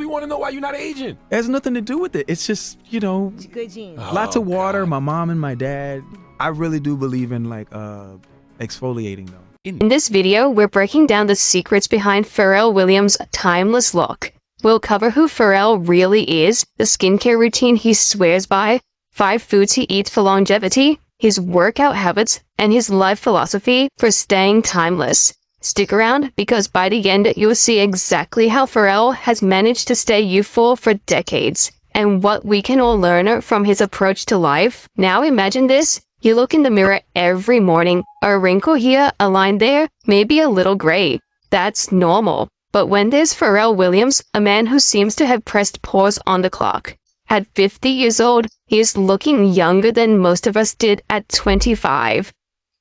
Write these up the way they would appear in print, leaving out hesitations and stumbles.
we want to know why you're not aging. It has nothing to do with it. It's just, good genes. Lots of water, God. My mom and my dad. I really do believe in exfoliating though. In this video, we're breaking down the secrets behind Pharrell Williams' timeless look. We'll cover who Pharrell really is, the skincare routine he swears by, 5 foods he eats for longevity, his workout habits, and his life philosophy for staying timeless. Stick around, because by the end, you'll see exactly how Pharrell has managed to stay youthful for decades, and what we can all learn from his approach to life. Now imagine this. You look in the mirror every morning, a wrinkle here, a line there, maybe a little gray. That's normal. But when there's Pharrell Williams, a man who seems to have pressed pause on the clock. At 50 years old, he is looking younger than most of us did at 25.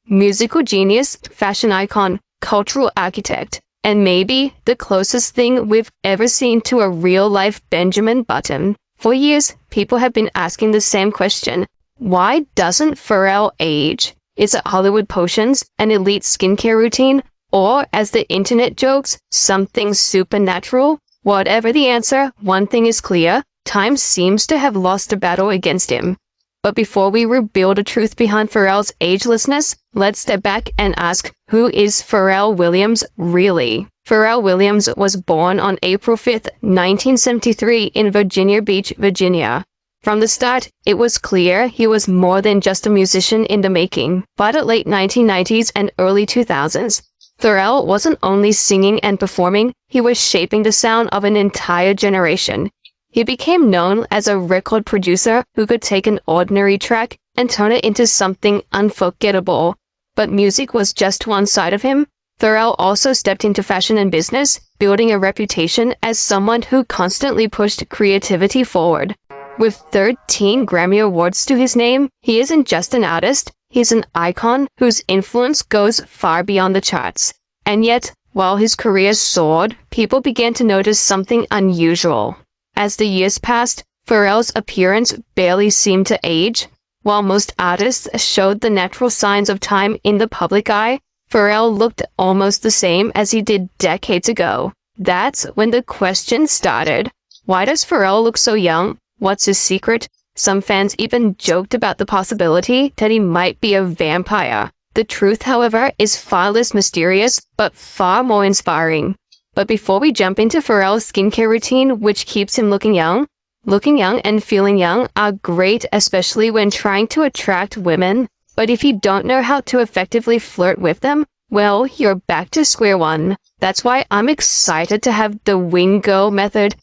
Musical genius, fashion icon, cultural architect, and maybe the closest thing we've ever seen to a real-life Benjamin Button. For years, people have been asking the same question. Why doesn't Pharrell age? Is it Hollywood potions, an elite skincare routine, or, as the internet jokes, something supernatural? Whatever the answer, one thing is clear. Time seems to have lost a battle against him. But before we reveal the truth behind Pharrell's agelessness, let's step back and ask, who is Pharrell Williams really? Pharrell Williams was born on April 5th, 1973 in Virginia Beach, Virginia. From the start, it was clear he was more than just a musician in the making. By the late 1990s and early 2000s, Pharrell wasn't only singing and performing, he was shaping the sound of an entire generation. He became known as a record producer who could take an ordinary track and turn it into something unforgettable. But music was just one side of him. Pharrell also stepped into fashion and business, building a reputation as someone who constantly pushed creativity forward. With 13 Grammy Awards to his name, he isn't just an artist, he's an icon whose influence goes far beyond the charts. And yet, while his career soared, people began to notice something unusual. As the years passed, Pharrell's appearance barely seemed to age. While most artists showed the natural signs of time in the public eye, Pharrell looked almost the same as he did decades ago. That's when the question started. Why does Pharrell look so young? What's his secret? Some fans even joked about the possibility that he might be a vampire. The truth, however, is far less mysterious, but far more inspiring. But before we jump into Pharrell's skincare routine, which keeps him looking young and feeling young are great, especially when trying to attract women. But if you don't know how to effectively flirt with them, well, you're back to square one. That's why I'm excited to have the Wing Girl method